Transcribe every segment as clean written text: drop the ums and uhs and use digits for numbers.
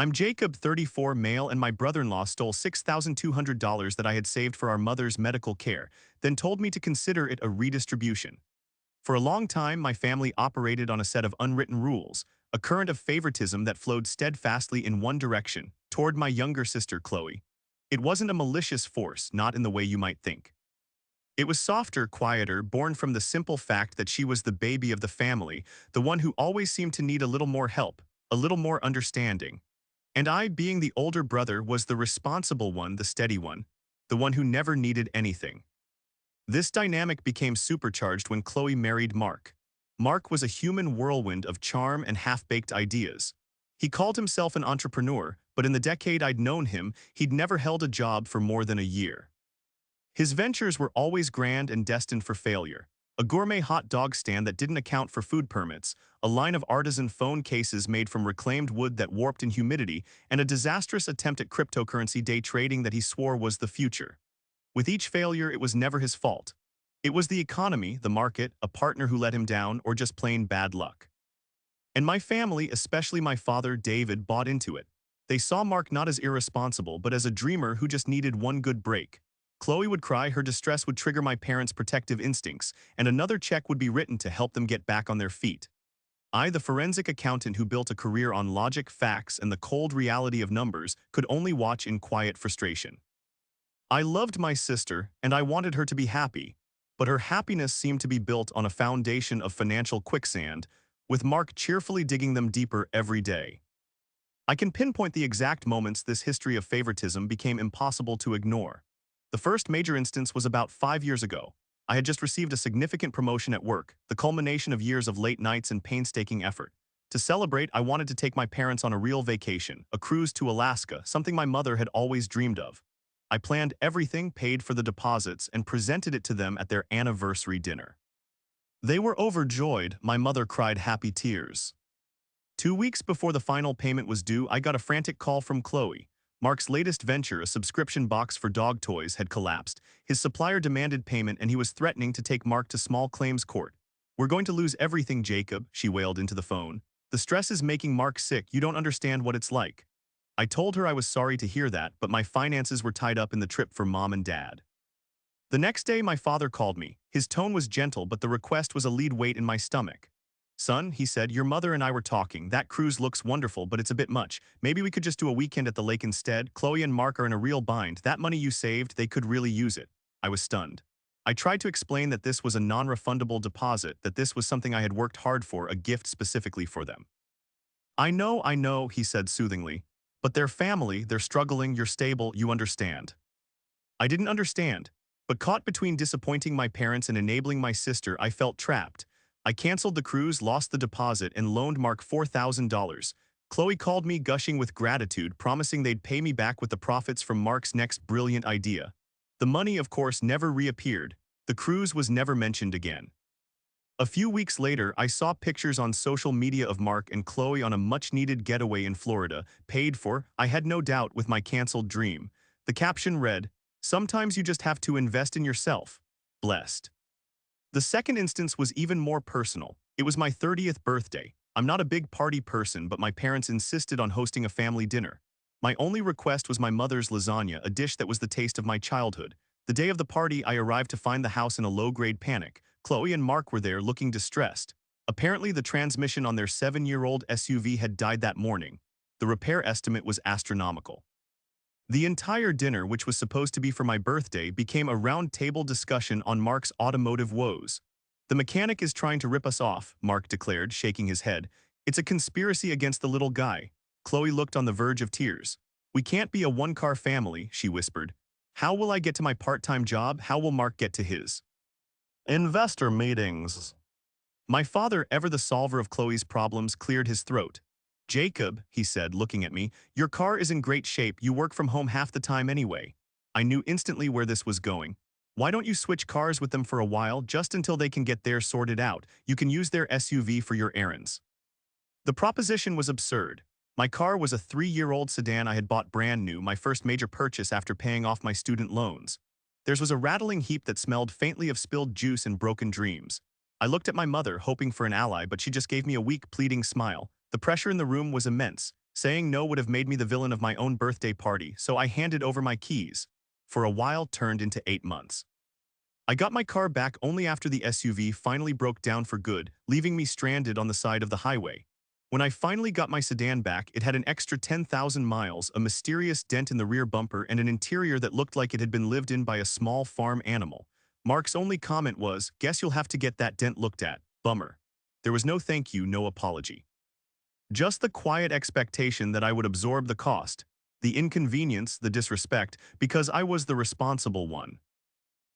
I'm Jacob, 34, male, and my brother-in-law stole $6,200 that I had saved for our mother's medical care, then told me to consider it a redistribution. For a long time, my family operated on a set of unwritten rules, a current of favoritism that flowed steadfastly in one direction, toward my younger sister, Chloe. It wasn't a malicious force, not in the way you might think. It was softer, quieter, born from the simple fact that she was the baby of the family, the one who always seemed to need a little more help, a little more understanding. And I, being the older brother, was the responsible one, the steady one, the one who never needed anything. This dynamic became supercharged when Chloe married Mark. Mark was a human whirlwind of charm and half-baked ideas. He called himself an entrepreneur, but in the decade I'd known him, he'd never held a job for more than a year. His ventures were always grand and destined for failure. A gourmet hot dog stand that didn't account for food permits, a line of artisan phone cases made from reclaimed wood that warped in humidity, and a disastrous attempt at cryptocurrency day trading that he swore was the future. With each failure, it was never his fault. It was the economy, the market, a partner who let him down, or just plain bad luck. And my family, especially my father, David, bought into it. They saw Mark not as irresponsible, but as a dreamer who just needed one good break. Chloe would cry, her distress would trigger my parents' protective instincts, and another check would be written to help them get back on their feet. I, the forensic accountant who built a career on logic, facts, and the cold reality of numbers, could only watch in quiet frustration. I loved my sister, and I wanted her to be happy, but her happiness seemed to be built on a foundation of financial quicksand, with Mark cheerfully digging them deeper every day. I can pinpoint the exact moments this history of favoritism became impossible to ignore. The first major instance was about 5 years ago. I had just received a significant promotion at work, the culmination of years of late nights and painstaking effort. To celebrate, I wanted to take my parents on a real vacation, a cruise to Alaska, something my mother had always dreamed of. I planned everything, paid for the deposits, and presented it to them at their anniversary dinner. They were overjoyed. My mother cried happy tears. 2 weeks before the final payment was due, I got a frantic call from Chloe. Mark's latest venture, a subscription box for dog toys, had collapsed. His supplier demanded payment, and he was threatening to take Mark to small claims court. "We're going to lose everything, Jacob," she wailed into the phone. "The stress is making Mark sick. You don't understand what it's like." I told her I was sorry to hear that, but my finances were tied up in the trip for mom and dad. The next day, my father called me. His tone was gentle, but the request was a lead weight in my stomach. "Son," he said, "your mother and I were talking. That cruise looks wonderful, but it's a bit much. Maybe we could just do a weekend at the lake instead. Chloe and Mark are in a real bind. That money you saved, they could really use it." I was stunned. I tried to explain that this was a non-refundable deposit, that this was something I had worked hard for, a gift specifically for them. I know," he said soothingly. "But they're family, they're struggling, you're stable, you understand." I didn't understand, but caught between disappointing my parents and enabling my sister, I felt trapped. I canceled the cruise, lost the deposit, and loaned Mark $4,000. Chloe called me gushing with gratitude, promising they'd pay me back with the profits from Mark's next brilliant idea. The money, of course, never reappeared. The cruise was never mentioned again. A few weeks later, I saw pictures on social media of Mark and Chloe on a much-needed getaway in Florida, paid for, I had no doubt, with my canceled dream. The caption read, "Sometimes you just have to invest in yourself. Blessed." The second instance was even more personal. It was my 30th birthday. I'm not a big party person, but my parents insisted on hosting a family dinner. My only request was my mother's lasagna, a dish that was the taste of my childhood. The day of the party, I arrived to find the house in a low-grade panic. Chloe and Mark were there, looking distressed. Apparently, the transmission on their 7-year-old SUV had died that morning. The repair estimate was astronomical. The entire dinner, which was supposed to be for my birthday, became a round-table discussion on Mark's automotive woes. "The mechanic is trying to rip us off," Mark declared, shaking his head. "It's a conspiracy against the little guy." Chloe looked on the verge of tears. "We can't be a one-car family," she whispered. "How will I get to my part-time job? How will Mark get to his investor meetings?" My father, ever the solver of Chloe's problems, cleared his throat. "Jacob," he said, looking at me, "your car is in great shape. You work from home half the time anyway." I knew instantly where this was going. "Why don't you switch cars with them for a while, just until they can get theirs sorted out? You can use their SUV for your errands." The proposition was absurd. My car was a 3-year-old sedan I had bought brand new, my first major purchase after paying off my student loans. Theirs was a rattling heap that smelled faintly of spilled juice and broken dreams. I looked at my mother, hoping for an ally, but she just gave me a weak, pleading smile. The pressure in the room was immense. Saying no would have made me the villain of my own birthday party, so I handed over my keys. For a while turned into 8 months. I got my car back only after the SUV finally broke down for good, leaving me stranded on the side of the highway. When I finally got my sedan back, it had an extra 10,000 miles, a mysterious dent in the rear bumper, and an interior that looked like it had been lived in by a small farm animal. Mark's only comment was, "Guess you'll have to get that dent looked at. Bummer." There was no thank you, no apology. Just the quiet expectation that I would absorb the cost, the inconvenience, the disrespect, because I was the responsible one.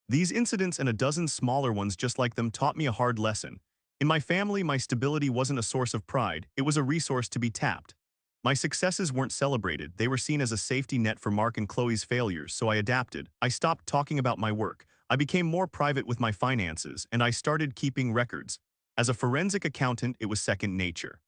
These incidents and a dozen smaller ones just like them taught me a hard lesson. In my family, my stability wasn't a source of pride, it was a resource to be tapped. My successes weren't celebrated, they were seen as a safety net for Mark and Chloe's failures, so I adapted. I stopped talking about my work, I became more private with my finances, and I started keeping records. As a forensic accountant, it was second nature.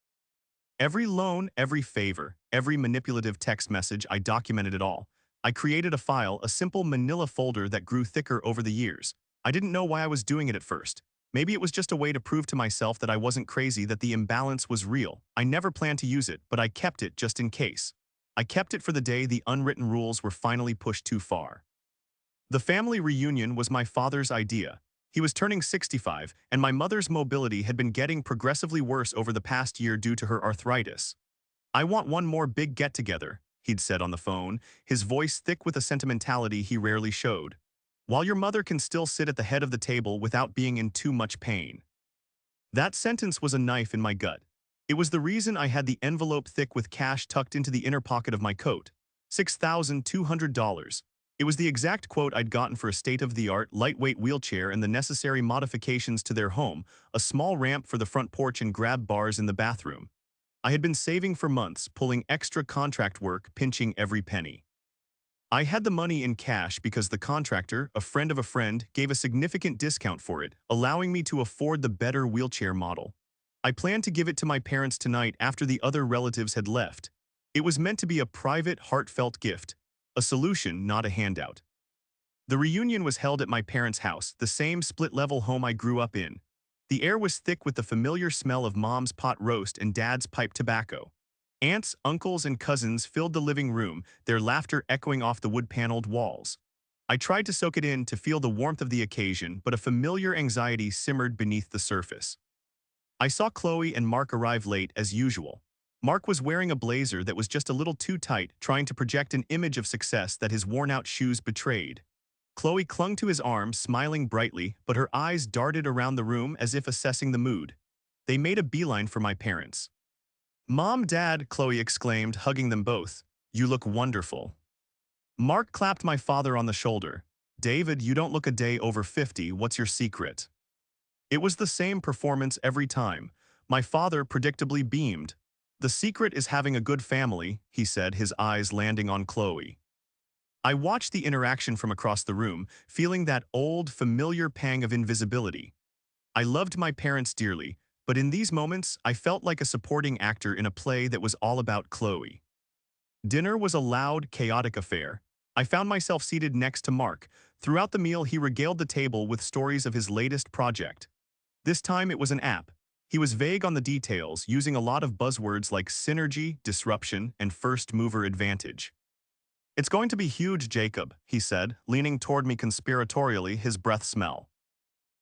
Every loan, every favor, every manipulative text message, I documented it all. I created a file, a simple manila folder that grew thicker over the years. I didn't know why I was doing it at first. Maybe it was just a way to prove to myself that I wasn't crazy, that the imbalance was real. I never planned to use it, but I kept it just in case. I kept it for the day the unwritten rules were finally pushed too far. The family reunion was my father's idea. He was turning 65, and my mother's mobility had been getting progressively worse over the past year due to her arthritis. "I want one more big get-together," he'd said on the phone, his voice thick with a sentimentality he rarely showed. "While your mother can still sit at the head of the table without being in too much pain." That sentence was a knife in my gut. It was the reason I had the envelope thick with cash tucked into the inner pocket of my coat. $6,200. It was the exact quote I'd gotten for a state-of-the-art, lightweight wheelchair and the necessary modifications to their home, a small ramp for the front porch and grab bars in the bathroom. I had been saving for months, pulling extra contract work, pinching every penny. I had the money in cash because the contractor, a friend of a friend, gave a significant discount for it, allowing me to afford the better wheelchair model. I planned to give it to my parents tonight after the other relatives had left. It was meant to be a private, heartfelt gift, a solution, not a handout. The reunion was held at my parents' house, the same split-level home I grew up in. The air was thick with the familiar smell of Mom's pot roast and Dad's pipe tobacco. Aunts, uncles, and cousins filled the living room, their laughter echoing off the wood-paneled walls. I tried to soak it in, to feel the warmth of the occasion, but a familiar anxiety simmered beneath the surface. I saw Chloe and Mark arrive late as usual. Mark was wearing a blazer that was just a little too tight, trying to project an image of success that his worn-out shoes betrayed. Chloe clung to his arm, smiling brightly, but her eyes darted around the room as if assessing the mood. They made a beeline for my parents. "Mom, Dad," Chloe exclaimed, hugging them both. "You look wonderful." Mark clapped my father on the shoulder. "David, you don't look a day over 50, what's your secret?" It was the same performance every time. My father predictably beamed. "The secret is having a good family," he said, his eyes landing on Chloe. I watched the interaction from across the room, feeling that old, familiar pang of invisibility. I loved my parents dearly, but in these moments, I felt like a supporting actor in a play that was all about Chloe. Dinner was a loud, chaotic affair. I found myself seated next to Mark. Throughout the meal, he regaled the table with stories of his latest project. This time, it was an app. He was vague on the details, using a lot of buzzwords like synergy, disruption, and first-mover advantage. "It's going to be huge, Jacob," he said, leaning toward me conspiratorially, his breath smell.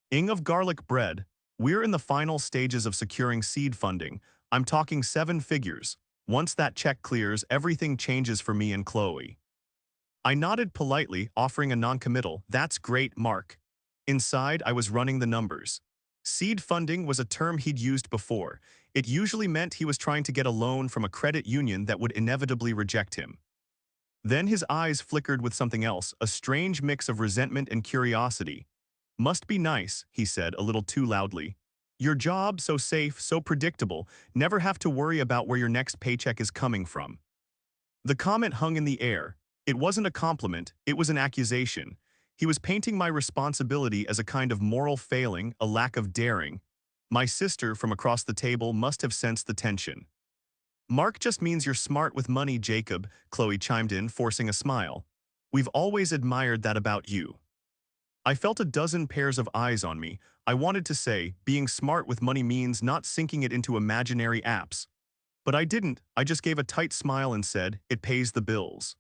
"Ing of garlic bread. We're in the final stages of securing seed funding. I'm talking 7 figures. Once that check clears, everything changes for me and Chloe." I nodded politely, offering a non-committal, "That's great, Mark." Inside, I was running the numbers. Seed funding was a term he'd used before. It usually meant he was trying to get a loan from a credit union that would inevitably reject him. Then his eyes flickered with something else, a strange mix of resentment and curiosity. "Must be nice," he said a little too loudly. "Your job, so safe, so predictable, never have to worry about where your next paycheck is coming from." The comment hung in the air. It wasn't a compliment, it was an accusation. He was painting my responsibility as a kind of moral failing, a lack of daring. My sister from across the table must have sensed the tension. "Mark just means you're smart with money, Jacob," Chloe chimed in, forcing a smile. "We've always admired that about you." I felt a dozen pairs of eyes on me. I wanted to say, being smart with money means not sinking it into imaginary apps. But I didn't. I just gave a tight smile and said, "It pays the bills."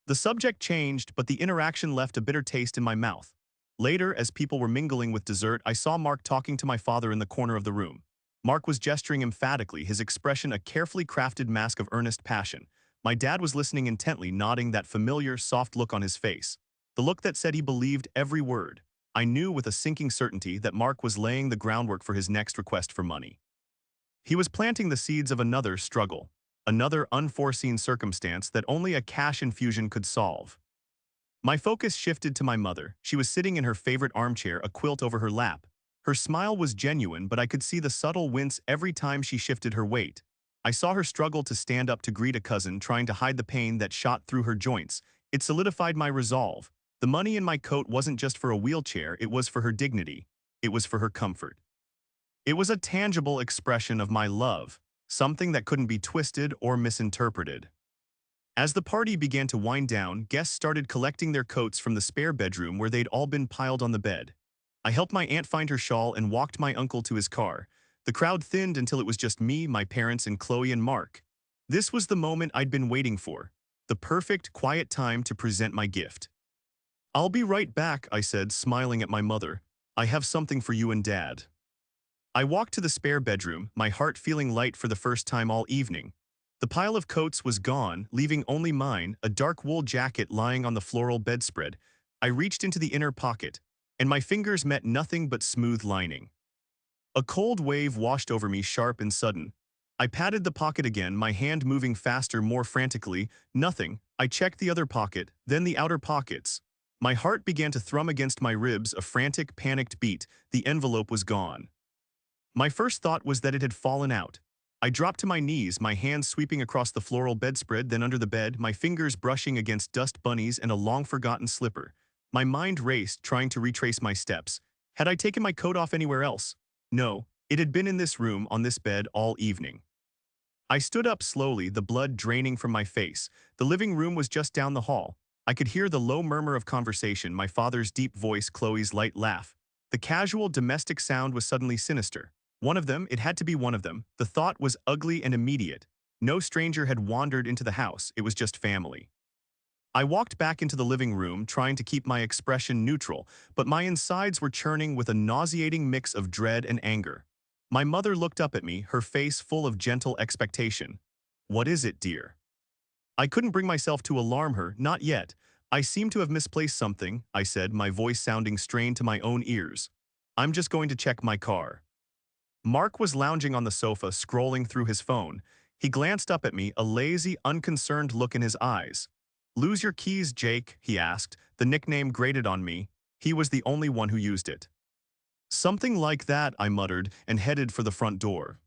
The subject changed, but the interaction left a bitter taste in my mouth. Later, as people were mingling with dessert, I saw Mark talking to my father in the corner of the room. Mark was gesturing emphatically, his expression a carefully crafted mask of earnest passion. My dad was listening intently, nodding, that familiar, soft look on his face. The look that said he believed every word. I knew with a sinking certainty that Mark was laying the groundwork for his next request for money. He was planting the seeds of another struggle, another unforeseen circumstance that only a cash infusion could solve. My focus shifted to my mother. She was sitting in her favorite armchair, a quilt over her lap. Her smile was genuine, but I could see the subtle wince every time she shifted her weight. I saw her struggle to stand up to greet a cousin, trying to hide the pain that shot through her joints. It solidified my resolve. The money in my coat wasn't just for a wheelchair, it was for her dignity. It was for her comfort. It was a tangible expression of my love, something that couldn't be twisted or misinterpreted. As the party began to wind down, guests started collecting their coats from the spare bedroom where they'd all been piled on the bed. I helped my aunt find her shawl and walked my uncle to his car. The crowd thinned until it was just me, my parents, and Chloe and Mark. This was the moment I'd been waiting for, the perfect, quiet time to present my gift. "I'll be right back," I said, smiling at my mother. "I have something for you and Dad." I walked to the spare bedroom, my heart feeling light for the first time all evening. The pile of coats was gone, leaving only mine, a dark wool jacket lying on the floral bedspread. I reached into the inner pocket, and my fingers met nothing but smooth lining. A cold wave washed over me, sharp and sudden. I patted the pocket again, my hand moving faster, more frantically. Nothing. I checked the other pocket, then the outer pockets. My heart began to thrum against my ribs, a frantic, panicked beat. The envelope was gone. My first thought was that it had fallen out. I dropped to my knees, my hands sweeping across the floral bedspread, then under the bed, my fingers brushing against dust bunnies and a long-forgotten slipper. My mind raced, trying to retrace my steps. Had I taken my coat off anywhere else? No, it had been in this room, on this bed, all evening. I stood up slowly, the blood draining from my face. The living room was just down the hall. I could hear the low murmur of conversation, my father's deep voice, Chloe's light laugh. The casual, domestic sound was suddenly sinister. One of them, it had to be one of them. The thought was ugly and immediate. No stranger had wandered into the house, it was just family. I walked back into the living room, trying to keep my expression neutral, but my insides were churning with a nauseating mix of dread and anger. My mother looked up at me, her face full of gentle expectation. "What is it, dear?" I couldn't bring myself to alarm her, not yet. "I seem to have misplaced something," I said, my voice sounding strained to my own ears. "I'm just going to check my car." Mark was lounging on the sofa, scrolling through his phone. He glanced up at me, a lazy, unconcerned look in his eyes. "Lose your keys, Jake?" he asked. The nickname grated on me. He was the only one who used it. "Something like that," I muttered, and headed for the front door.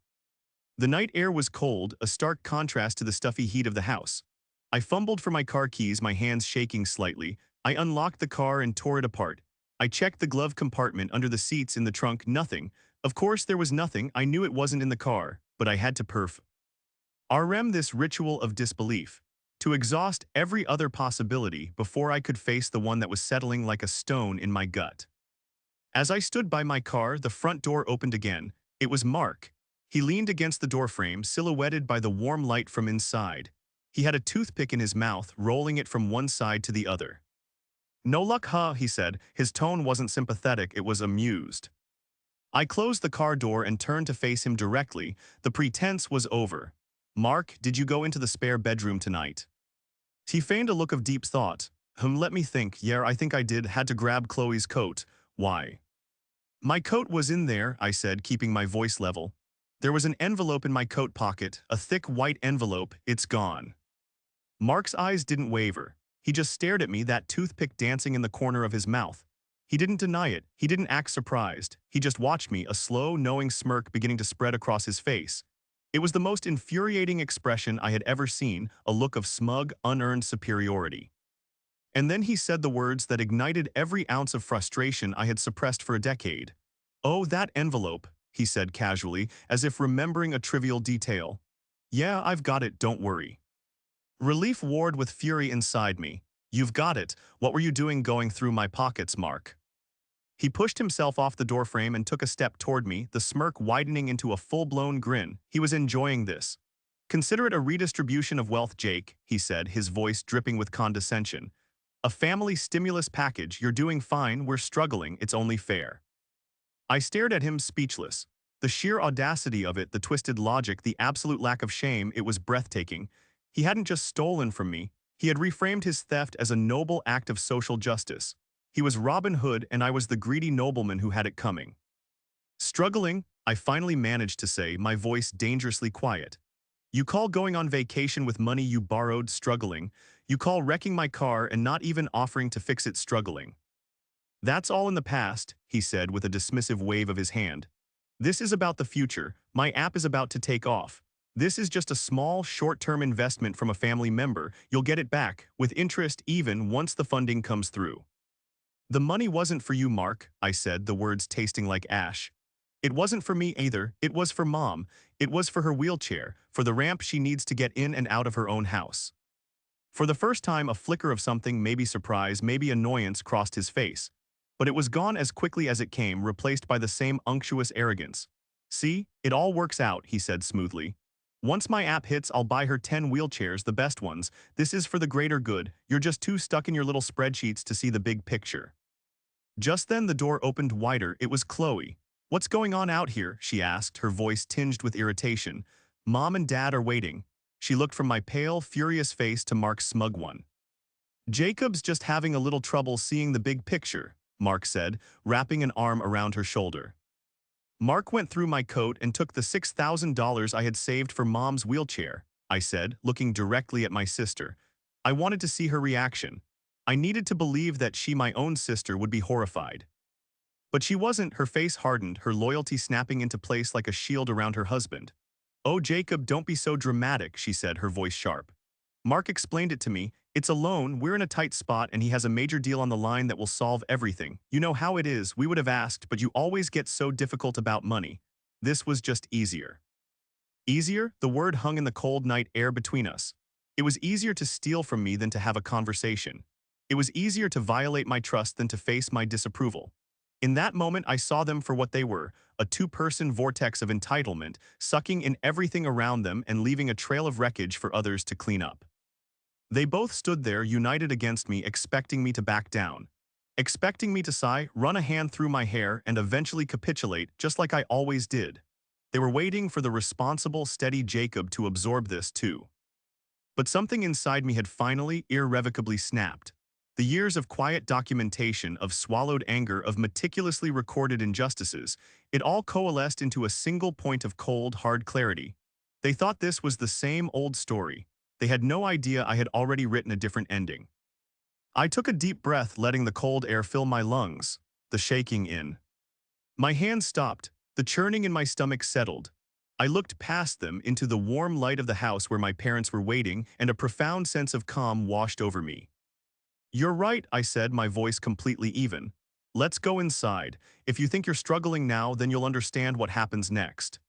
The night air was cold, a stark contrast to the stuffy heat of the house. I fumbled for my car keys, my hands shaking slightly. I unlocked the car and tore it apart. I checked the glove compartment, under the seats, in the trunk, nothing. Of course there was nothing, I knew it wasn't in the car, but I had to perform this ritual of disbelief, to exhaust every other possibility before I could face the one that was settling like a stone in my gut. As I stood by my car, the front door opened again. It was Mark. He leaned against the doorframe, silhouetted by the warm light from inside. He had a toothpick in his mouth, rolling it from one side to the other. "No luck, huh?" he said. His tone wasn't sympathetic, it was amused. I closed the car door and turned to face him directly. The pretense was over. "Mark, did you go into the spare bedroom tonight?" He feigned a look of deep thought. Let me think. Yeah, I think I did. Had to grab Chloe's coat." "Why?" "My coat was in there," I said, keeping my voice level. "There was an envelope in my coat pocket, a thick white envelope. It's gone." Mark's eyes didn't waver. He just stared at me, that toothpick dancing in the corner of his mouth. He didn't deny it. He didn't act surprised. He just watched me, a slow, knowing smirk beginning to spread across his face. It was the most infuriating expression I had ever seen, a look of smug, unearned superiority. And then he said the words that ignited every ounce of frustration I had suppressed for a decade. "Oh, that envelope," he said casually, as if remembering a trivial detail. "Yeah, I've got it, don't worry." Relief warred with fury inside me. "You've got it. What were you doing going through my pockets, Mark?" He pushed himself off the doorframe and took a step toward me, the smirk widening into a full-blown grin. He was enjoying this. Consider it a redistribution of wealth, Jake, he said, his voice dripping with condescension. A family stimulus package, you're doing fine, we're struggling, it's only fair. I stared at him speechless. The sheer audacity of it, the twisted logic, the absolute lack of shame, it was breathtaking. He hadn't just stolen from me, he had reframed his theft as a noble act of social justice. He was Robin Hood and I was the greedy nobleman who had it coming. Struggling, I finally managed to say, my voice dangerously quiet. You call going on vacation with money you borrowed struggling. You call wrecking my car and not even offering to fix it struggling. That's all in the past, he said with a dismissive wave of his hand. This is about the future. My app is about to take off. This is just a small, short-term investment from a family member. You'll get it back, with interest even once the funding comes through. The money wasn't for you, Mark, I said, the words tasting like ash. It wasn't for me either, it was for Mom. It was for her wheelchair, for the ramp she needs to get in and out of her own house. For the first time, a flicker of something, maybe surprise, maybe annoyance, crossed his face. But it was gone as quickly as it came, replaced by the same unctuous arrogance. See, it all works out, he said smoothly. Once my app hits, I'll buy her 10 wheelchairs, the best ones. This is for the greater good. You're just too stuck in your little spreadsheets to see the big picture. Just then the door opened wider. It was Chloe. What's going on out here? She asked, her voice tinged with irritation. Mom and Dad are waiting. She looked from my pale, furious face to Mark's smug one. Jacob's just having a little trouble seeing the big picture, Mark said, wrapping an arm around her shoulder. Mark went through my coat and took the $6,000 I had saved for Mom's wheelchair, I said, looking directly at my sister. I wanted to see her reaction. I needed to believe that she, my own sister, would be horrified. But she wasn't. Her face hardened, her loyalty snapping into place like a shield around her husband. Oh, Jacob, don't be so dramatic, she said, her voice sharp. Mark explained it to me. It's a loan, we're in a tight spot, and he has a major deal on the line that will solve everything. You know how it is, we would have asked, but you always get so difficult about money. This was just easier. Easier? The word hung in the cold night air between us. It was easier to steal from me than to have a conversation. It was easier to violate my trust than to face my disapproval. In that moment, I saw them for what they were, a two-person vortex of entitlement, sucking in everything around them and leaving a trail of wreckage for others to clean up. They both stood there, united against me, expecting me to back down. Expecting me to sigh, run a hand through my hair, and eventually capitulate, just like I always did. They were waiting for the responsible, steady Jacob to absorb this too. But something inside me had finally, irrevocably snapped. The years of quiet documentation, of swallowed anger, of meticulously recorded injustices, it all coalesced into a single point of cold, hard clarity. They thought this was the same old story. They had no idea I had already written a different ending. I took a deep breath, letting the cold air fill my lungs, the shaking in. My hands stopped, the churning in my stomach settled. I looked past them into the warm light of the house where my parents were waiting, and a profound sense of calm washed over me. You're right, I said, my voice completely even. Let's go inside. If you think you're struggling now, then you'll understand what happens next.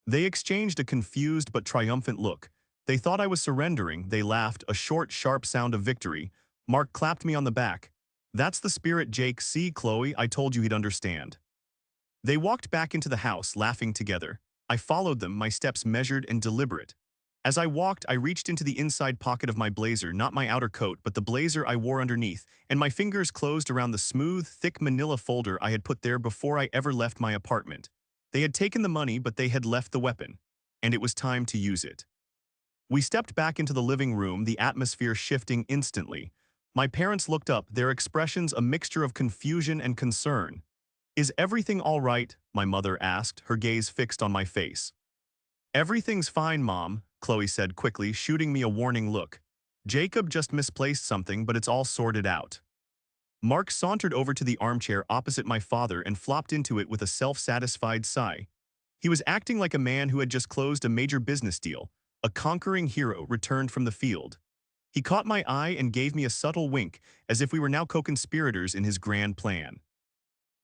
They exchanged a confused but triumphant look. They thought I was surrendering. They laughed, a short, sharp sound of victory. Mark clapped me on the back. That's the spirit, Jake. See, Chloe, I told you he'd understand. They walked back into the house, laughing together. I followed them, my steps measured and deliberate. As I walked, I reached into the inside pocket of my blazer, not my outer coat, but the blazer I wore underneath, and my fingers closed around the smooth, thick manila folder I had put there before I ever left my apartment. They had taken the money, but they had left the weapon, and it was time to use it. We stepped back into the living room, the atmosphere shifting instantly. My parents looked up, their expressions a mixture of confusion and concern. Is everything all right? My mother asked, her gaze fixed on my face. Everything's fine, Mom, Chloe said quickly, shooting me a warning look. Jacob just misplaced something, but it's all sorted out. Mark sauntered over to the armchair opposite my father and flopped into it with a self-satisfied sigh. He was acting like a man who had just closed a major business deal, a conquering hero returned from the field. He caught my eye and gave me a subtle wink, as if we were now co-conspirators in his grand plan.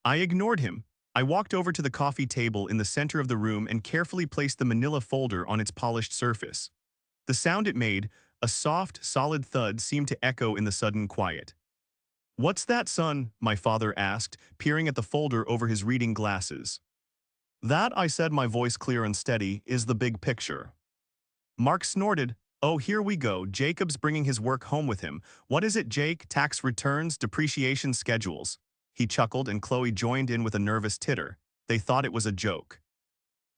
I ignored him. I walked over to the coffee table in the center of the room and carefully placed the manila folder on its polished surface. The sound it made, a soft, solid thud, seemed to echo in the sudden quiet. What's that, son? My father asked, peering at the folder over his reading glasses. That, I said, my voice clear and steady, is the big picture. Mark snorted. Oh, here we go. Jacob's bringing his work home with him. What is it, Jake? Tax returns, depreciation schedules. He chuckled and Chloe joined in with a nervous titter. They thought it was a joke.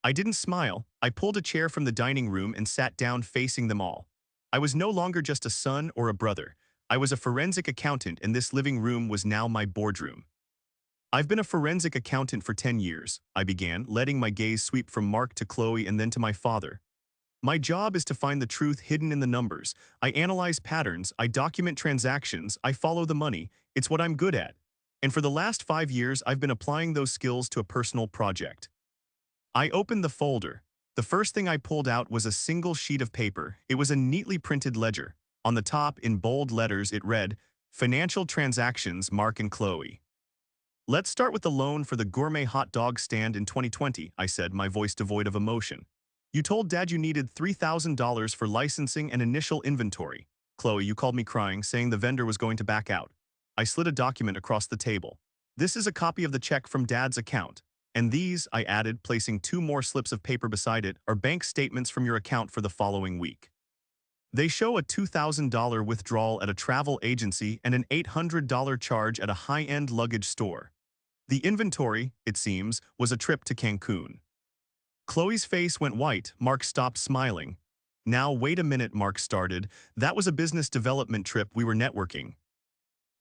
I didn't smile. I pulled a chair from the dining room and sat down facing them all. I was no longer just a son or a brother. I was a forensic accountant and this living room was now my boardroom. I've been a forensic accountant for 10 years, I began, letting my gaze sweep from Mark to Chloe and then to my father. My job is to find the truth hidden in the numbers. I analyze patterns, I document transactions, I follow the money. It's what I'm good at. And for the last 5 years, I've been applying those skills to a personal project. I opened the folder. The first thing I pulled out was a single sheet of paper. It was a neatly printed ledger. On the top, in bold letters, it read, Financial Transactions, Mark and Chloe. Let's start with the loan for the gourmet hot dog stand in 2020, I said, my voice devoid of emotion. You told Dad you needed $3,000 for licensing and initial inventory. Chloe, you called me crying, saying the vendor was going to back out. I slid a document across the table. This is a copy of the check from Dad's account. And these, I added, placing 2 more slips of paper beside it, are bank statements from your account for the following week. They show a $2,000 withdrawal at a travel agency and an $800 charge at a high-end luggage store. The inventory, it seems, was a trip to Cancun. Chloe's face went white. Mark stopped smiling. Now, wait a minute, Mark started. That was a business development trip, we were networking.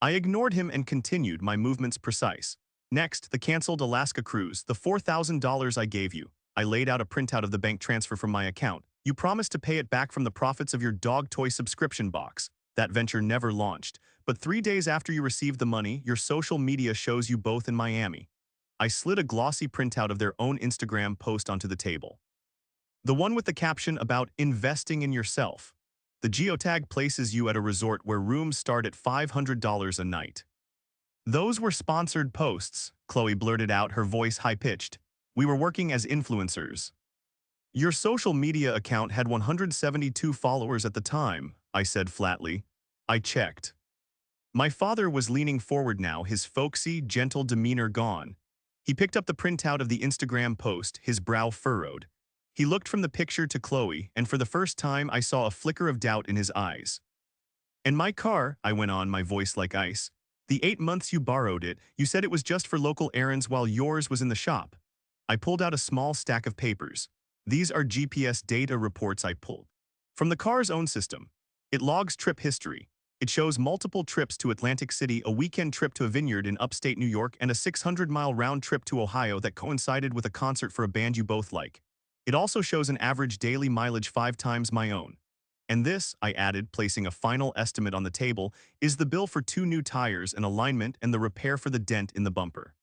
I ignored him and continued, my movements precise. Next, the canceled Alaska cruise, the $4,000 I gave you. I laid out a printout of the bank transfer from my account. You promised to pay it back from the profits of your dog toy subscription box. That venture never launched. But 3 days after you received the money, your social media shows you both in Miami. I slid a glossy printout of their own Instagram post onto the table. The one with the caption about investing in yourself. The geotag places you at a resort where rooms start at $500 a night. Those were sponsored posts, Chloe blurted out, her voice high-pitched. We were working as influencers. Your social media account had 172 followers at the time, I said flatly. I checked. My father was leaning forward now, his folksy, gentle demeanor gone. He picked up the printout of the Instagram post, his brow furrowed. He looked from the picture to Chloe, and for the first time I saw a flicker of doubt in his eyes. And my car, I went on, my voice like ice. The 8 months you borrowed it, you said it was just for local errands while yours was in the shop. I pulled out a small stack of papers. These are GPS data reports I pulled from the car's own system. It logs trip history. It shows multiple trips to Atlantic City, a weekend trip to a vineyard in upstate New York, and a 600-mile round trip to Ohio that coincided with a concert for a band you both like. It also shows an average daily mileage 5 times my own. And this, I added, placing a final estimate on the table, is the bill for 2 new tires, an alignment, and the repair for the dent in the bumper.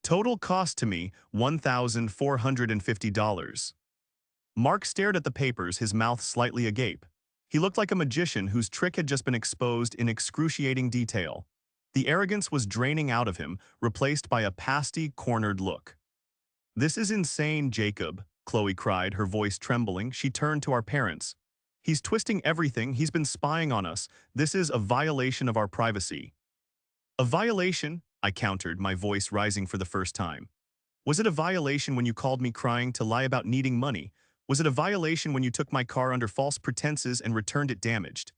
Total cost to me, $1,450. Mark stared at the papers, his mouth slightly agape. He looked like a magician whose trick had just been exposed in excruciating detail. The arrogance was draining out of him, replaced by a pasty, cornered look. This is insane, Jacob, Chloe cried, her voice trembling. She turned to our parents. He's twisting everything, he's been spying on us. This is a violation of our privacy. A violation? I countered, my voice rising for the first time. Was it a violation when you called me crying to lie about needing money? Was it a violation when you took my car under false pretenses and returned it damaged?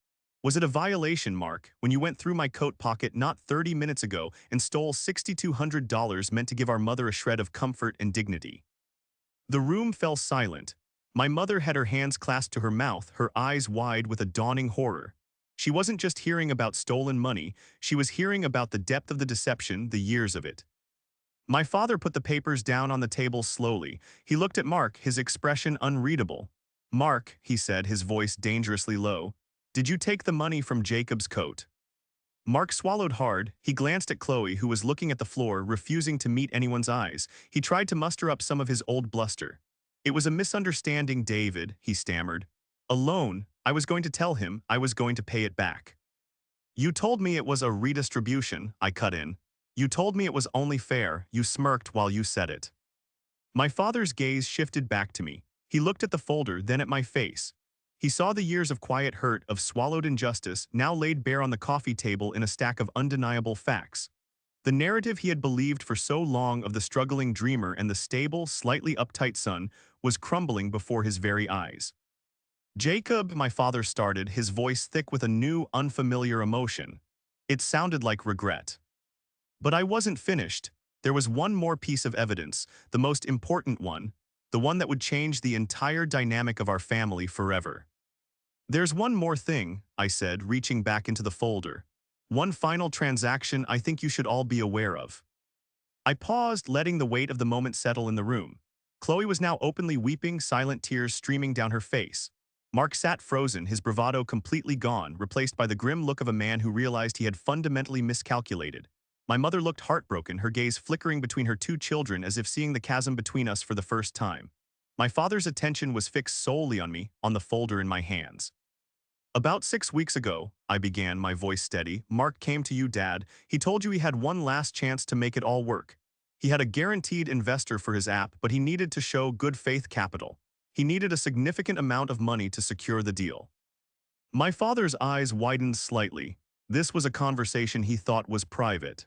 Was it a violation, Mark, when you went through my coat pocket not 30 minutes ago and stole $6,200 meant to give our mother a shred of comfort and dignity? The room fell silent. My mother had her hands clasped to her mouth, her eyes wide with a dawning horror. She wasn't just hearing about stolen money, she was hearing about the depth of the deception, the years of it. My father put the papers down on the table slowly. He looked at Mark, his expression unreadable. Mark, he said, his voice dangerously low, did you take the money from Jacob's coat? Mark swallowed hard. He glanced at Chloe, who was looking at the floor, refusing to meet anyone's eyes. He tried to muster up some of his old bluster. It was a misunderstanding, David, he stammered. A loan. I was going to tell him. I was going to pay it back. You told me it was a redistribution, I cut in. You told me it was only fair. You smirked while you said it. My father's gaze shifted back to me. He looked at the folder, then at my face. He saw the years of quiet hurt, of swallowed injustice, now laid bare on the coffee table in a stack of undeniable facts. The narrative he had believed for so long of the struggling dreamer and the stable, slightly uptight son was crumbling before his very eyes. Jacob, my father started, his voice thick with a new, unfamiliar emotion. It sounded like regret. But I wasn't finished. There was one more piece of evidence, the most important one, the one that would change the entire dynamic of our family forever. There's one more thing, I said, reaching back into the folder. One final transaction I think you should all be aware of. I paused, letting the weight of the moment settle in the room. Chloe was now openly weeping, silent tears streaming down her face. Mark sat frozen, his bravado completely gone, replaced by the grim look of a man who realized he had fundamentally miscalculated. My mother looked heartbroken, her gaze flickering between her two children as if seeing the chasm between us for the first time. My father's attention was fixed solely on me, on the folder in my hands. About 6 weeks ago, I began, my voice steady, Mark came to you, Dad. He told you he had one last chance to make it all work. He had a guaranteed investor for his app, but he needed to show good faith capital. He needed a significant amount of money to secure the deal. My father's eyes widened slightly. This was a conversation he thought was private.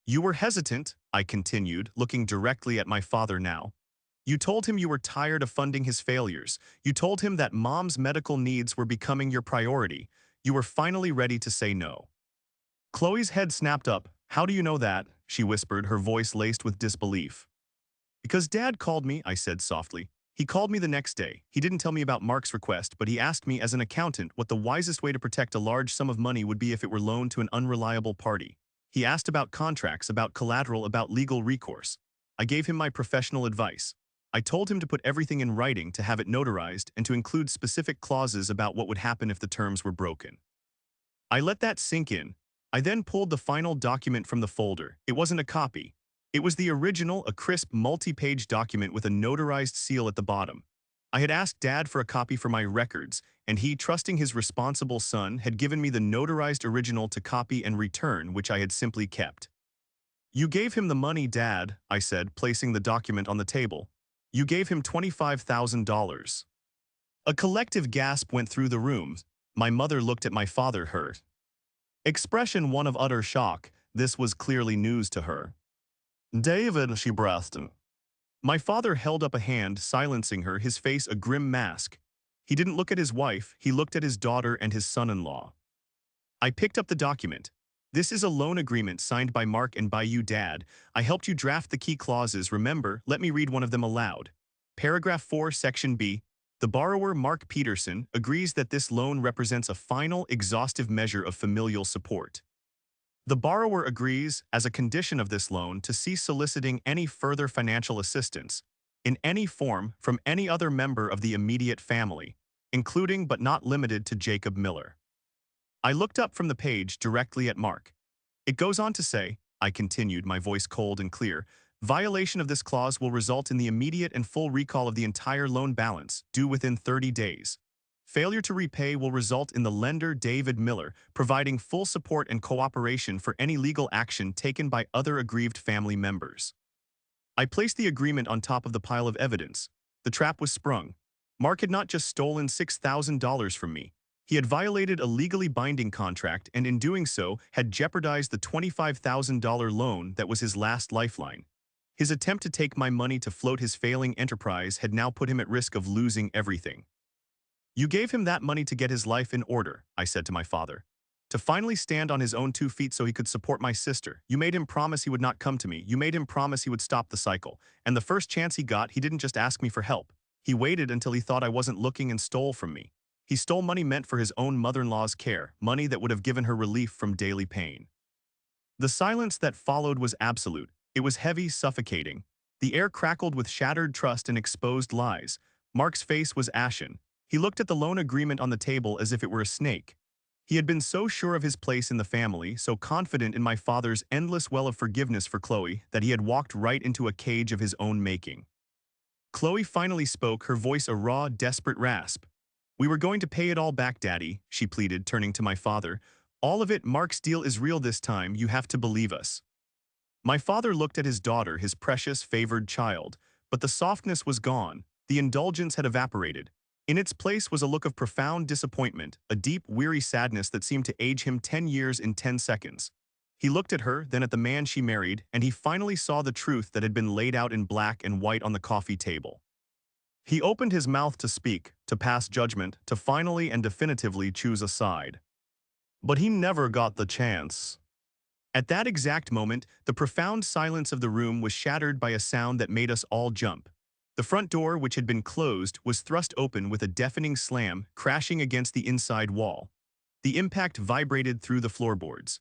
You were hesitant, I continued, looking directly at my father now. You told him you were tired of funding his failures. You told him that Mom's medical needs were becoming your priority. You were finally ready to say no. Chloe's head snapped up. How do you know that? She whispered, her voice laced with disbelief. Because Dad called me, I said softly. He called me the next day. He didn't tell me about Mark's request, but he asked me as an accountant what the wisest way to protect a large sum of money would be if it were loaned to an unreliable party. He asked about contracts, about collateral, about legal recourse. I gave him my professional advice. I told him to put everything in writing, to have it notarized, and to include specific clauses about what would happen if the terms were broken. I let that sink in. I then pulled the final document from the folder. It wasn't a copy. It was the original, a crisp, multi-page document with a notarized seal at the bottom. I had asked Dad for a copy for my records, and he, trusting his responsible son, had given me the notarized original to copy and return, which I had simply kept. You gave him the money, Dad, I said, placing the document on the table. You gave him $25,000. A collective gasp went through the room. My mother looked at my father, her expression one of utter shock. This was clearly news to her. David, she breathed. My father held up a hand, silencing her, his face a grim mask. He didn't look at his wife, he looked at his daughter and his son-in-law. I picked up the document. This is a loan agreement signed by Mark and by you, Dad. I helped you draft the key clauses, remember? Let me read one of them aloud. Paragraph 4, Section B. The borrower, Mark Peterson, agrees that this loan represents a final, exhaustive measure of familial support. The borrower agrees, as a condition of this loan, to cease soliciting any further financial assistance, in any form, from any other member of the immediate family, including but not limited to Jacob Miller. I looked up from the page directly at Mark. It goes on to say, I continued, my voice cold and clear, violation of this clause will result in the immediate and full recall of the entire loan balance, due within 30 days. Failure to repay will result in the lender, David Miller, providing full support and cooperation for any legal action taken by other aggrieved family members. I placed the agreement on top of the pile of evidence. The trap was sprung. Mark had not just stolen $6,000 from me. He had violated a legally binding contract and in doing so had jeopardized the $25,000 loan that was his last lifeline. His attempt to take my money to float his failing enterprise had now put him at risk of losing everything. You gave him that money to get his life in order, I said to my father. To finally stand on his own 2 feet so he could support my sister. You made him promise he would not come to me. You made him promise he would stop the cycle. And the first chance he got, he didn't just ask me for help. He waited until he thought I wasn't looking and stole from me. He stole money meant for his own mother-in-law's care, money that would have given her relief from daily pain. The silence that followed was absolute. It was heavy, suffocating. The air crackled with shattered trust and exposed lies. Mark's face was ashen. He looked at the loan agreement on the table as if it were a snake. He had been so sure of his place in the family, so confident in my father's endless well of forgiveness for Chloe, that he had walked right into a cage of his own making. Chloe finally spoke, her voice a raw, desperate rasp. We were going to pay it all back, Daddy, she pleaded, turning to my father. All of it. Mark's deal is real this time. You have to believe us. My father looked at his daughter, his precious, favored child, but the softness was gone. The indulgence had evaporated. In its place was a look of profound disappointment, a deep, weary sadness that seemed to age him 10 years in 10 seconds. He looked at her, then at the man she married, and he finally saw the truth that had been laid out in black and white on the coffee table. He opened his mouth to speak, to pass judgment, to finally and definitively choose a side. But he never got the chance. At that exact moment, the profound silence of the room was shattered by a sound that made us all jump. The front door, which had been closed, was thrust open with a deafening slam, crashing against the inside wall. The impact vibrated through the floorboards.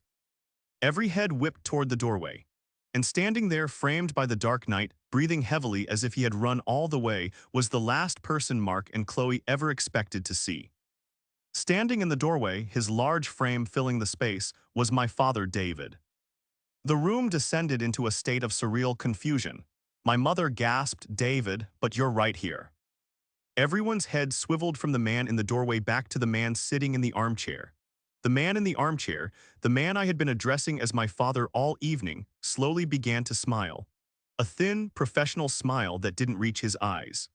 Every head whipped toward the doorway. And standing there, framed by the dark night, breathing heavily as if he had run all the way, was the last person Mark and Chloe ever expected to see. Standing in the doorway, his large frame filling the space, was my father, David. The room descended into a state of surreal confusion. My mother gasped, "David, but you're right here." Everyone's head swiveled from the man in the doorway back to the man sitting in the armchair. The man in the armchair, the man I had been addressing as my father all evening, slowly began to smile. A thin, professional smile that didn't reach his eyes.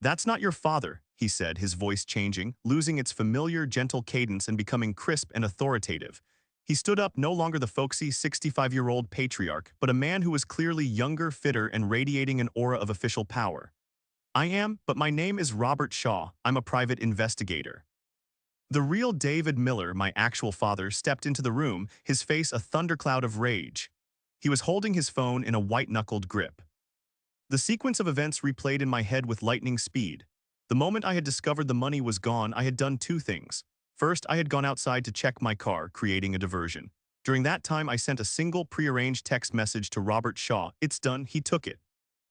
"That's not your father," he said, his voice changing, losing its familiar, gentle cadence and becoming crisp and authoritative. He stood up, no longer the folksy 65-year-old patriarch, but a man who was clearly younger, fitter, and radiating an aura of official power. "I am, but my name is Robert Shaw. I'm a private investigator." The real David Miller, my actual father, stepped into the room, his face a thundercloud of rage. He was holding his phone in a white-knuckled grip. The sequence of events replayed in my head with lightning speed. The moment I had discovered the money was gone, I had done two things. First, I had gone outside to check my car, creating a diversion. During that time, I sent a single prearranged text message to Robert Shaw. "It's done, he took it."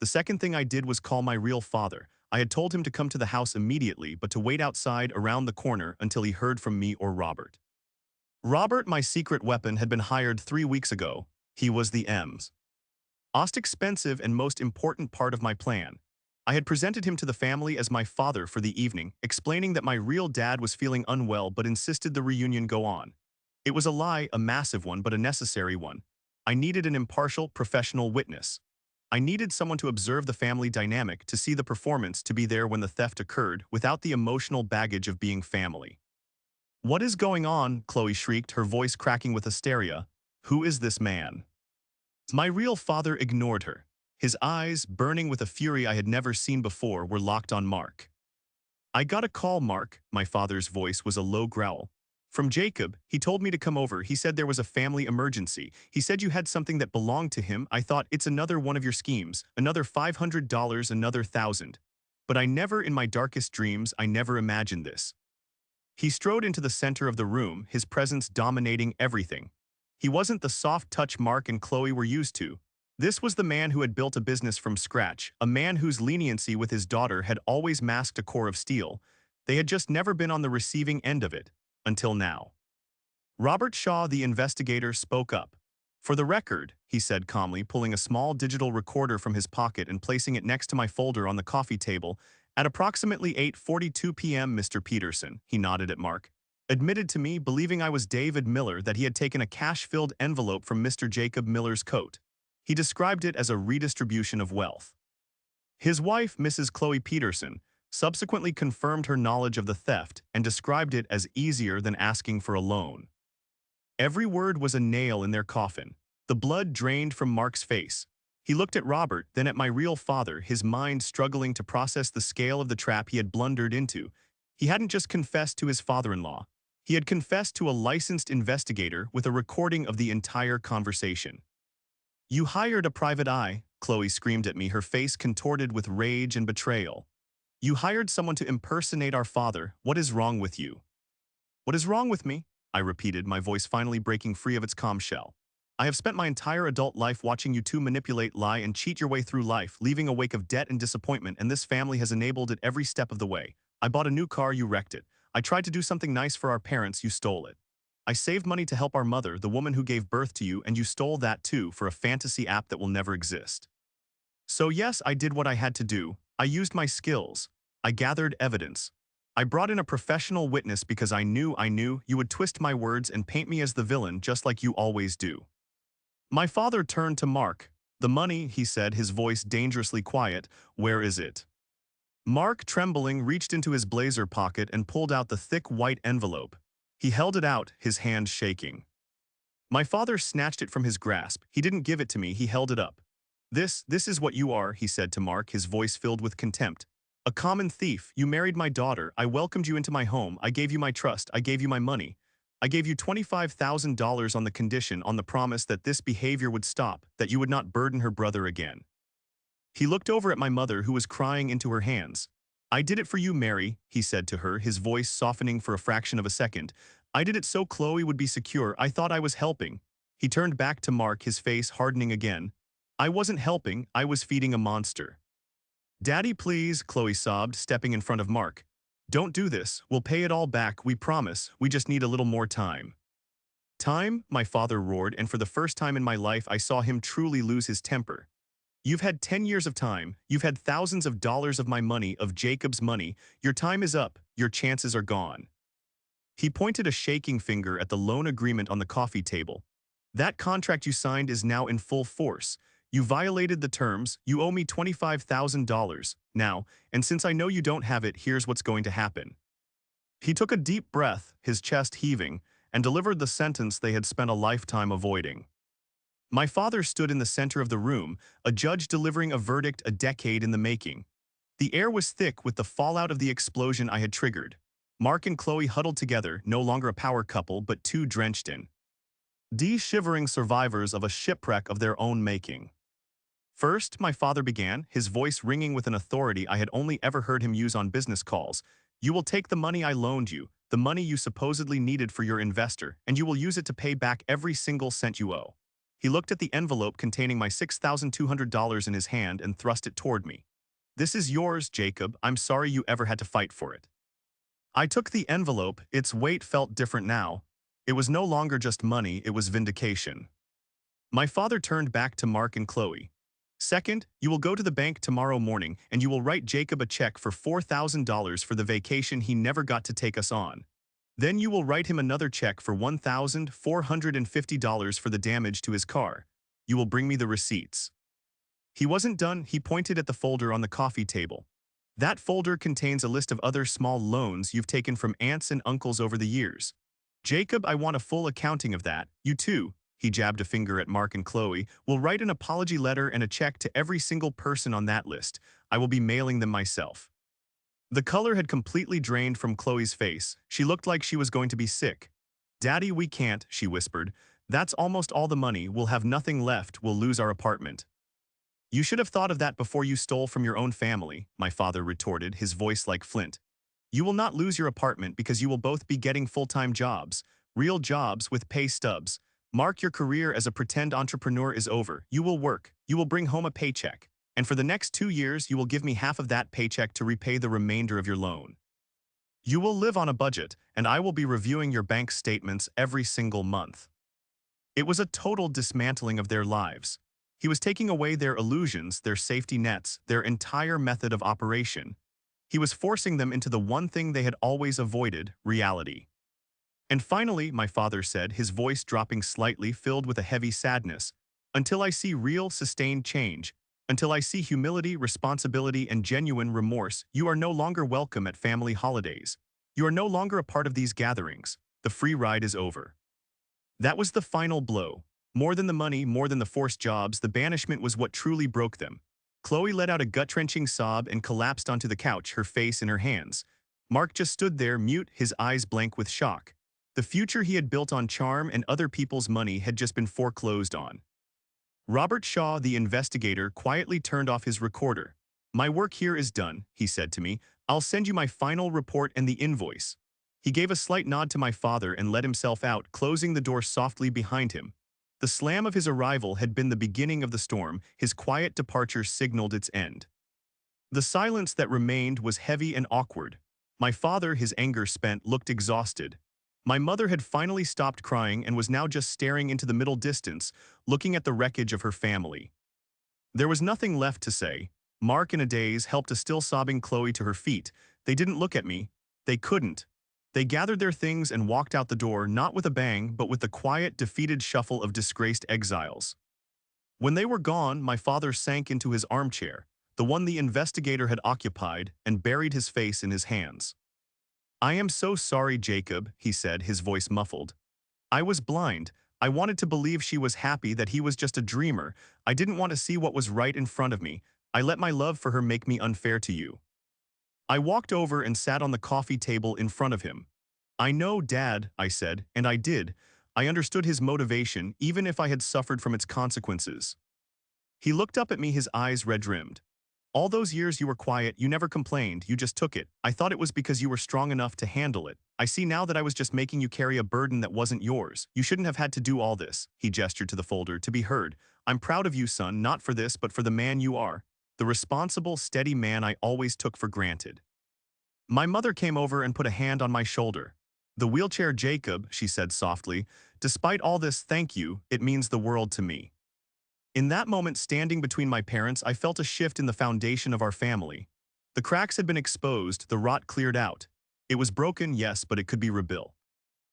The second thing I did was call my real father. I had told him to come to the house immediately, but to wait outside around the corner until he heard from me or Robert. Robert, my secret weapon, had been hired 3 weeks ago. He was the most expensive and most important part of my plan. I had presented him to the family as my father for the evening, explaining that my real dad was feeling unwell but insisted the reunion go on. It was a lie, a massive one, but a necessary one. I needed an impartial, professional witness. I needed someone to observe the family dynamic, to see the performance, to be there when the theft occurred, without the emotional baggage of being family. "What is going on?" Chloe shrieked, her voice cracking with hysteria. "Who is this man?" My real father ignored her. His eyes, burning with a fury I had never seen before, were locked on Mark. "I got a call, Mark." My father's voice was a low growl. "From Jacob. He told me to come over. He said there was a family emergency. He said you had something that belonged to him. I thought, it's another one of your schemes. Another $500, another 1,000. But I never, in my darkest dreams, I never imagined this." He strode into the center of the room, his presence dominating everything. He wasn't the soft touch Mark and Chloe were used to. This was the man who had built a business from scratch, a man whose leniency with his daughter had always masked a core of steel. They had just never been on the receiving end of it, until now. Robert Shaw, the investigator, spoke up. "For the record," he said calmly, pulling a small digital recorder from his pocket and placing it next to my folder on the coffee table, "at approximately 8:42 p.m., Mr. Peterson," he nodded at Mark, "admitted to me, believing I was David Miller, that he had taken a cash-filled envelope from Mr. Jacob Miller's coat. He described it as a redistribution of wealth. His wife, Mrs. Chloe Peterson, subsequently confirmed her knowledge of the theft and described it as easier than asking for a loan." Every word was a nail in their coffin. The blood drained from Mark's face. He looked at Robert, then at my real father, his mind struggling to process the scale of the trap he had blundered into. He hadn't just confessed to his father-in-law. He had confessed to a licensed investigator with a recording of the entire conversation. "You hired a private eye," Chloe screamed at me, her face contorted with rage and betrayal. "You hired someone to impersonate our father. What is wrong with you?" "What is wrong with me?" I repeated, my voice finally breaking free of its calm shell. "I have spent my entire adult life watching you two manipulate, lie, and cheat your way through life, leaving a wake of debt and disappointment, and this family has enabled it every step of the way. I bought a new car, you wrecked it. I tried to do something nice for our parents, you stole it. I saved money to help our mother, the woman who gave birth to you, and you stole that too for a fantasy app that will never exist. So yes, I did what I had to do. I used my skills. I gathered evidence. I brought in a professional witness because I knew you would twist my words and paint me as the villain just like you always do." My father turned to Mark. "The money," he said, his voice dangerously quiet. "Where is it?" Mark, trembling, reached into his blazer pocket and pulled out the thick white envelope. He held it out, his hand shaking. My father snatched it from his grasp. He didn't give it to me, he held it up. This is what you are," he said to Mark, his voice filled with contempt. A common thief, you married my daughter, I welcomed you into my home, I gave you my trust, I gave you my money. I gave you $25,000 on the condition, on the promise that this behavior would stop, that you would not burden her brother again. He looked over at my mother who was crying into her hands. I did it for you, Mary, he said to her, his voice softening for a fraction of a second. I did it so Chloe would be secure, I thought I was helping. He turned back to Mark, his face hardening again. I wasn't helping, I was feeding a monster. Daddy, please, Chloe sobbed, stepping in front of Mark. Don't do this, we'll pay it all back, we promise, we just need a little more time. Time? My father roared, and for the first time in my life I saw him truly lose his temper. You've had 10 years of time, you've had thousands of dollars of my money, of Jacob's money, your time is up, your chances are gone. He pointed a shaking finger at the loan agreement on the coffee table. That contract you signed is now in full force. You violated the terms, you owe me $25,000, now, and since I know you don't have it, here's what's going to happen. He took a deep breath, his chest heaving, and delivered the sentence they had spent a lifetime avoiding. My father stood in the center of the room, a judge delivering a verdict a decade in the making. The air was thick with the fallout of the explosion I had triggered. Mark and Chloe huddled together, no longer a power couple, but two drenched in shivering survivors of a shipwreck of their own making. First, my father began, his voice ringing with an authority I had only ever heard him use on business calls. You will take the money I loaned you, the money you supposedly needed for your investor, and you will use it to pay back every single cent you owe. He looked at the envelope containing my $6,200 in his hand and thrust it toward me. This is yours, Jacob. I'm sorry you ever had to fight for it. I took the envelope. Its weight felt different now. It was no longer just money, it was vindication. My father turned back to Mark and Chloe. Second, you will go to the bank tomorrow morning and you will write Jacob a check for $4,000 for the vacation he never got to take us on. Then you will write him another check for $1,450 for the damage to his car. You will bring me the receipts. He wasn't done, he pointed at the folder on the coffee table. That folder contains a list of other small loans you've taken from aunts and uncles over the years. Jacob, I want a full accounting of that. You too, he jabbed a finger at Mark and Chloe, will write an apology letter and a check to every single person on that list. I will be mailing them myself. The color had completely drained from Chloe's face. She looked like she was going to be sick. Daddy, we can't, she whispered. That's almost all the money, we'll have nothing left, we'll lose our apartment. You should have thought of that before you stole from your own family, my father retorted, his voice like flint. You will not lose your apartment because you will both be getting full-time jobs, real jobs with pay stubs. Mark, your career as a pretend entrepreneur is over. You will work, you will bring home a paycheck. And for the next 2 years, you will give me half of that paycheck to repay the remainder of your loan. You will live on a budget, and I will be reviewing your bank statements every single month. It was a total dismantling of their lives. He was taking away their illusions, their safety nets, their entire method of operation. He was forcing them into the one thing they had always avoided, reality. And finally, my father said, his voice dropping slightly, filled with a heavy sadness, until I see real, sustained change, until I see humility, responsibility, and genuine remorse, you are no longer welcome at family holidays. You are no longer a part of these gatherings. The free ride is over. That was the final blow. More than the money, more than the forced jobs, the banishment was what truly broke them. Chloe let out a gut-wrenching sob and collapsed onto the couch, her face in her hands. Mark just stood there, mute, his eyes blank with shock. The future he had built on charm and other people's money had just been foreclosed on. Robert Shaw, the investigator, quietly turned off his recorder. My work here is done, he said to me. I'll send you my final report and the invoice. He gave a slight nod to my father and let himself out, closing the door softly behind him. The slam of his arrival had been the beginning of the storm. His quiet departure signaled its end. The silence that remained was heavy and awkward. My father, his anger spent, looked exhausted. My mother had finally stopped crying and was now just staring into the middle distance, looking at the wreckage of her family. There was nothing left to say. Mark, in a daze, helped a still sobbing Chloe to her feet. They didn't look at me. They couldn't. They gathered their things and walked out the door, not with a bang, but with the quiet, defeated shuffle of disgraced exiles. When they were gone, my father sank into his armchair, the one the investigator had occupied, and buried his face in his hands. I am so sorry, Jacob, he said, his voice muffled. I was blind. I wanted to believe she was happy, that he was just a dreamer. I didn't want to see what was right in front of me. I let my love for her make me unfair to you. I walked over and sat on the coffee table in front of him. "I know, Dad," I said, and I did. I understood his motivation, even if I had suffered from its consequences. He looked up at me, his eyes red-rimmed. "All those years you were quiet, you never complained, you just took it. I thought it was because you were strong enough to handle it. I see now that I was just making you carry a burden that wasn't yours. You shouldn't have had to do all this." He gestured to the folder, "to be heard. I'm proud of you, son, not for this, but for the man you are. The responsible, steady man I always took for granted." My mother came over and put a hand on my shoulder. "The wheelchair, Jacob," she said softly. "Despite all this, thank you, it means the world to me." In that moment, standing between my parents, I felt a shift in the foundation of our family. The cracks had been exposed, the rot cleared out. It was broken, yes, but it could be rebuilt.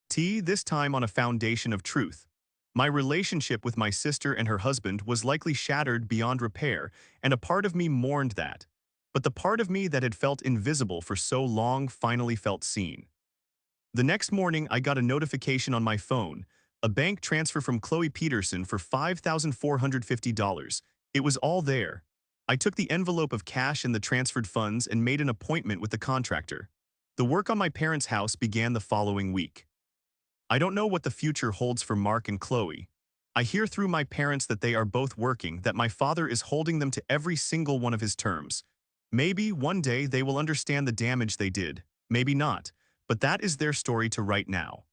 This time on a foundation of truth. My relationship with my sister and her husband was likely shattered beyond repair, and a part of me mourned that. But the part of me that had felt invisible for so long finally felt seen. The next morning, I got a notification on my phone, a bank transfer from Chloe Peterson for $5,450. It was all there. I took the envelope of cash and the transferred funds and made an appointment with the contractor. The work on my parents' house began the following week. I don't know what the future holds for Mark and Chloe. I hear through my parents that they are both working, that my father is holding them to every single one of his terms. Maybe one day they will understand the damage they did, maybe not, but that is their story to write now.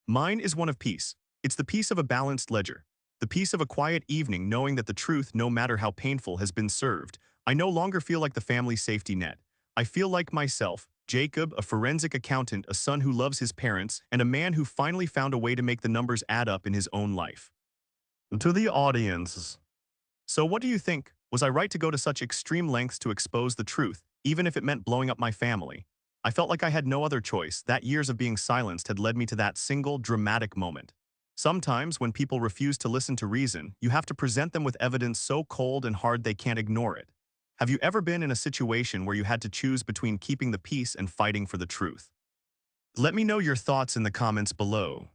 Mine is one of peace. It's the peace of a balanced ledger, the peace of a quiet evening knowing that the truth, no matter how painful, has been served. I no longer feel like the family safety net. I feel like myself, Jacob, a forensic accountant, a son who loves his parents, and a man who finally found a way to make the numbers add up in his own life. To the audience. So what do you think? Was I right to go to such extreme lengths to expose the truth, even if it meant blowing up my family? I felt like I had no other choice, that years of being silenced had led me to that single, dramatic moment. Sometimes, when people refuse to listen to reason, you have to present them with evidence so cold and hard they can't ignore it. Have you ever been in a situation where you had to choose between keeping the peace and fighting for the truth? Let me know your thoughts in the comments below.